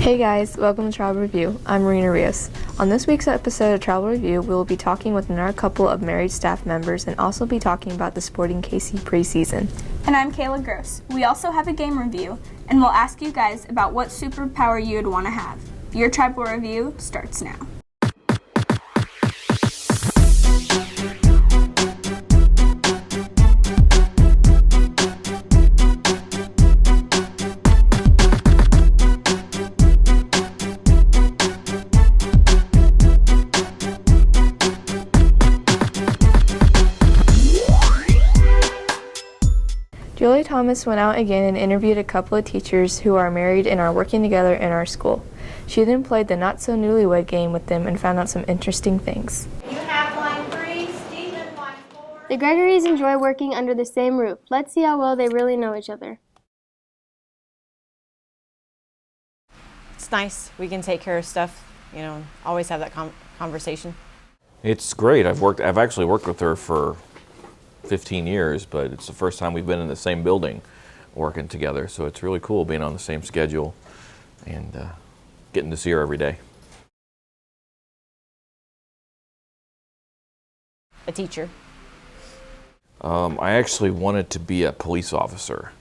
Hey guys, welcome to Travel Review. I'm Marina Rios. On this week's episode of Travel Review, we will be talking with another couple of married staff members and also be talking about the Sporting KC preseason. And I'm Kayla Gross. We also have a game review, and we'll ask you guys about what superpower you would want to have. Your Travel Review starts now. Julie Thomas went out again and interviewed a couple of teachers who are married and are working together in our school. She then played the not-so-newlywed game with them and found out some interesting things. You have line 3, Stephen, line 4. The Gregorys enjoy working under the same roof. Let's see how well they really know each other. It's nice. We can take care of stuff, always have that conversation. It's great. I've actually worked with her for 15 years, but it's the first time we've been in the same building working together, so it's really cool being on the same schedule and getting to see her every day. A teacher. I actually wanted to be a police officer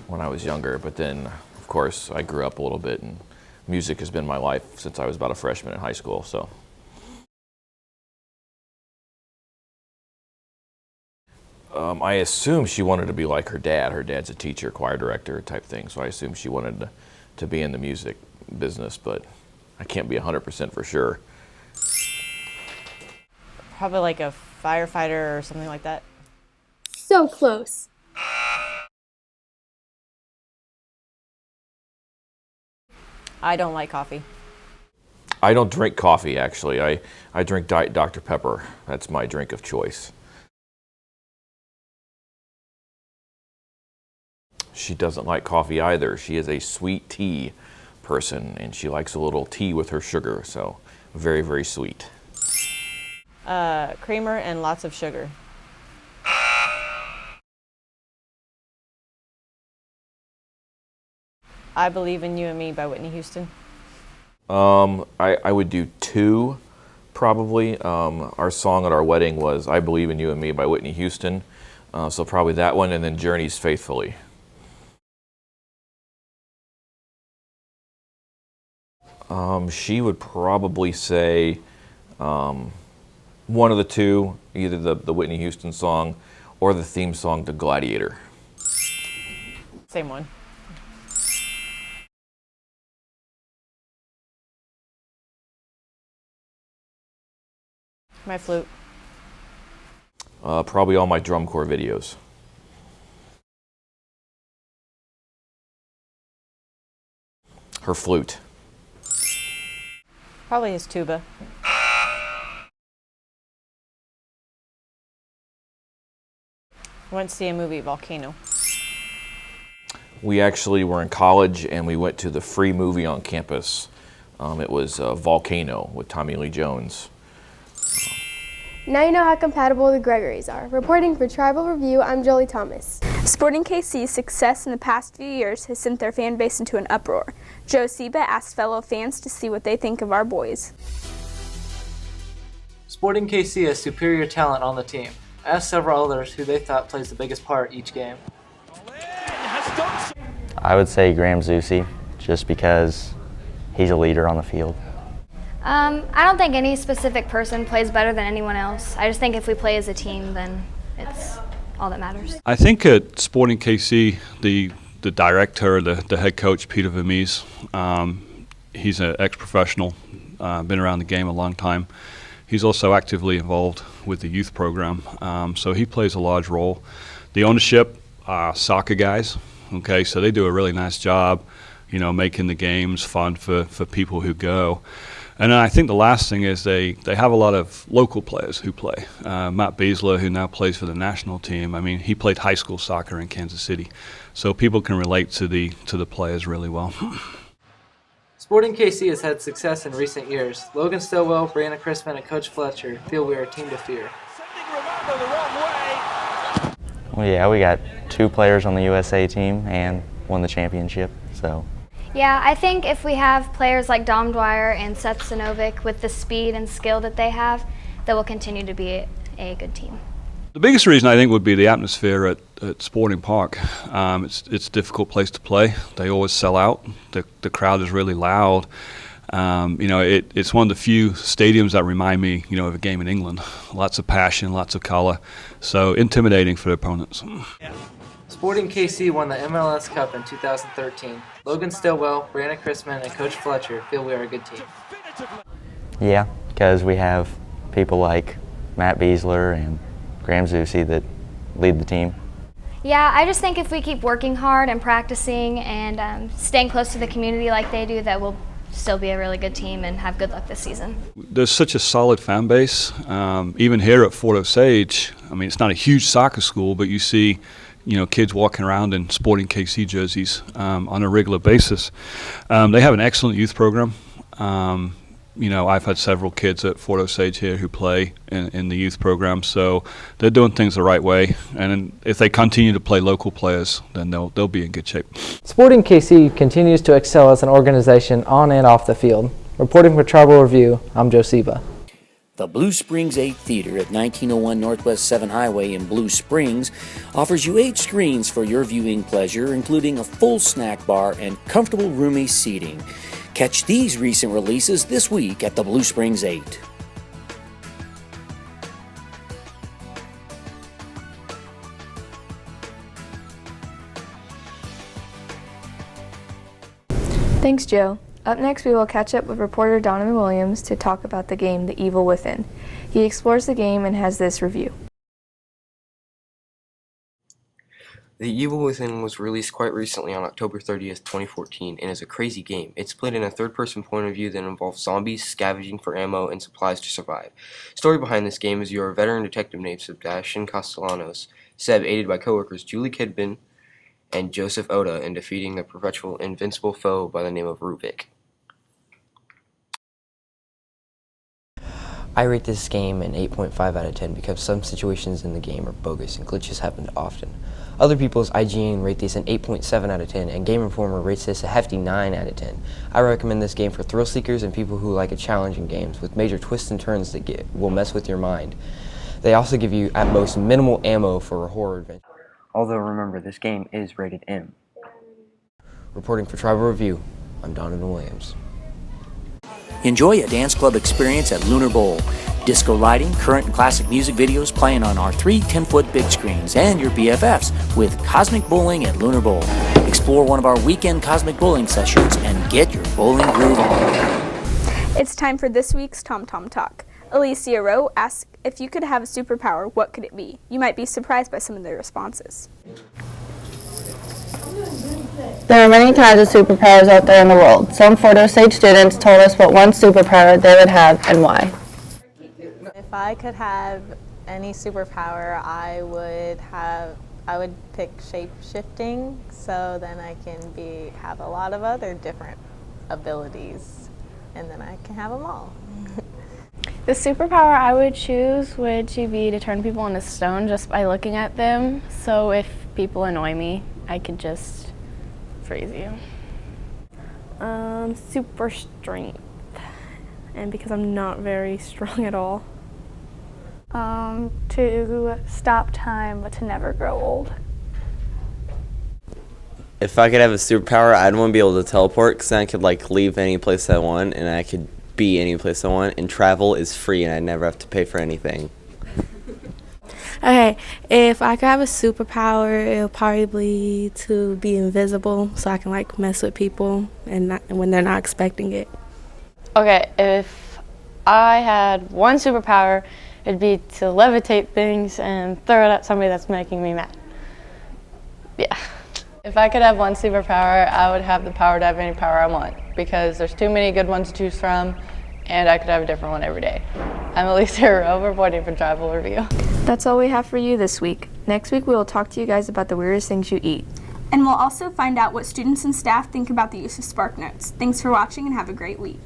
when I was younger, but then of course I grew up a little bit and music has been my life since I was about a freshman in high school. So I assume she wanted to be like her dad. Her dad's a teacher, choir director type thing, so I assume she wanted to be in the music business, but I can't be 100% for sure. Probably like a firefighter or something like that. So close. I don't like coffee. I don't drink coffee, actually. I drink Diet Dr. Pepper. That's my drink of choice. She doesn't like coffee either. She is a sweet tea person, and she likes a little tea with her sugar, so very, very sweet. Creamer and lots of sugar. I Believe in You and Me by Whitney Houston. I would do two, probably. Our song at our wedding was I Believe in You and Me by Whitney Houston, so probably that one, and then Journey's Faithfully. She would probably say one of the two, either the Whitney Houston song or the theme song to Gladiator. Same one. My flute. Probably all my drum corps videos. Her flute. Probably his tuba. Went to see a movie, Volcano. We actually were in college and we went to the free movie on campus. It was Volcano with Tommy Lee Jones. Now you know how compatible the Gregorys are. Reporting for Travel Review, I'm Julie Thomas. Sporting KC's success in the past few years has sent their fan base into an uproar. Joe Seba asked fellow fans to see what they think of our boys. Sporting KC has superior talent on the team. I asked several others who they thought plays the biggest part each game. I would say Graham Zusi, just because he's a leader on the field. I don't think any specific person plays better than anyone else. I just think if we play as a team, then it's all that matters. I think at Sporting KC, the director, the head coach, Peter Vermees, he's an ex-professional, been around the game a long time. He's also actively involved with the youth program, so he plays a large role. The ownership, soccer guys, okay, so they do a really nice job, making the games fun for people who go. And I think the last thing is they have a lot of local players who play. Matt Beasler, who now plays for the national team, he played high school soccer in Kansas City. So people can relate to the players really well. Sporting KC has had success in recent years. Logan Stillwell, Brianna Crispin, and Coach Fletcher feel we are a team to fear. Well, yeah, we got 2 players on the USA team and won the championship, so. Yeah, I think if we have players like Dom Dwyer and Seth Sinovic with the speed and skill that they have, that will continue to be a good team. The biggest reason I think would be the atmosphere at Sporting Park. It's a difficult place to play. They always sell out. The crowd is really loud. It's one of the few stadiums that remind me, of a game in England. Lots of passion, lots of color, so intimidating for the opponents. Sporting KC won the MLS Cup in 2013. Logan Stillwell, Brianna Chrisman, and Coach Fletcher feel we are a good team. Yeah, because we have people like Matt Beasler and Graham Zusi that lead the team. Yeah, I just think if we keep working hard and practicing and staying close to the community like they do, that we'll still be a really good team and have good luck this season. There's such a solid fan base. Even here at Fort Osage, it's not a huge soccer school, but you see kids walking around in Sporting KC jerseys on a regular basis. They have an excellent youth program. I've had several kids at Fort Osage here who play in the youth program, so they're doing things the right way. And if they continue to play local players, then they'll be in good shape. Sporting KC continues to excel as an organization on and off the field. Reporting for Tribal Review, I'm Joe Seba. The Blue Springs 8 Theater at 1901 Northwest 7 Highway in Blue Springs offers you 8 screens for your viewing pleasure, including a full snack bar and comfortable roomy seating. Catch these recent releases this week at the Blue Springs 8. Thanks, Joe. Up next, we will catch up with reporter Donovan Williams to talk about the game, The Evil Within. He explores the game and has this review. The Evil Within was released quite recently on October 30th, 2014, and is a crazy game. It's played in a third-person point of view that involves zombies scavenging for ammo and supplies to survive. Story behind this game is you are a veteran detective named Sebastian Castellanos, Seb, aided by coworkers Julie Kidman and Joseph Oda in defeating the perpetual invincible foe by the name of Ruvik. I rate this game an 8.5 out of 10 because some situations in the game are bogus and glitches happen often. Other people's IGN rate this an 8.7 out of 10, and Game Informer rates this a hefty 9 out of 10. I recommend this game for thrill seekers and people who like a challenge in games with major twists and turns that will mess with your mind. They also give you, at most, minimal ammo for a horror adventure. Although remember, this game is rated M. Reporting for Tribal Review, I'm Donovan Williams. Enjoy a dance club experience at Lunar Bowl. Disco lighting, current and classic music videos playing on our 3 10-foot big screens, and your BFFs with Cosmic Bowling at Lunar Bowl. Explore one of our weekend Cosmic Bowling sessions and get your bowling groove on. It's time for this week's Tomtom Talk. Alicia Rowe asks, if you could have a superpower, what could it be? You might be surprised by some of their responses. There are many kinds of superpowers out there in the world. Some Fort Osage students told us what one superpower they would have and why. If I could have any superpower, I would pick shape-shifting, so then I can have a lot of other different abilities, and then I can have them all. The superpower I would choose would be to turn people into stone just by looking at them, so if people annoy me, I could just freeze you. Super strength, and because I'm not very strong at all. To stop time, but to never grow old. If I could have a superpower, I'd want to be able to teleport, because then I could leave any place I want, and I could be any place I want, and travel is free, and I never have to pay for anything. Okay, if I could have a superpower, it would probably be to be invisible, so I can mess with people and when they're not expecting it. Okay, if I had one superpower, it'd be to levitate things and throw it at somebody that's making me mad. Yeah. If I could have one superpower, I would have the power to have any power I want, because there's too many good ones to choose from, and I could have a different one every day. I'm Alicia Rowe, reporting for Tribal Review. That's all we have for you this week. Next week, we will talk to you guys about the weirdest things you eat. And we'll also find out what students and staff think about the use of SparkNotes. Thanks for watching and have a great week.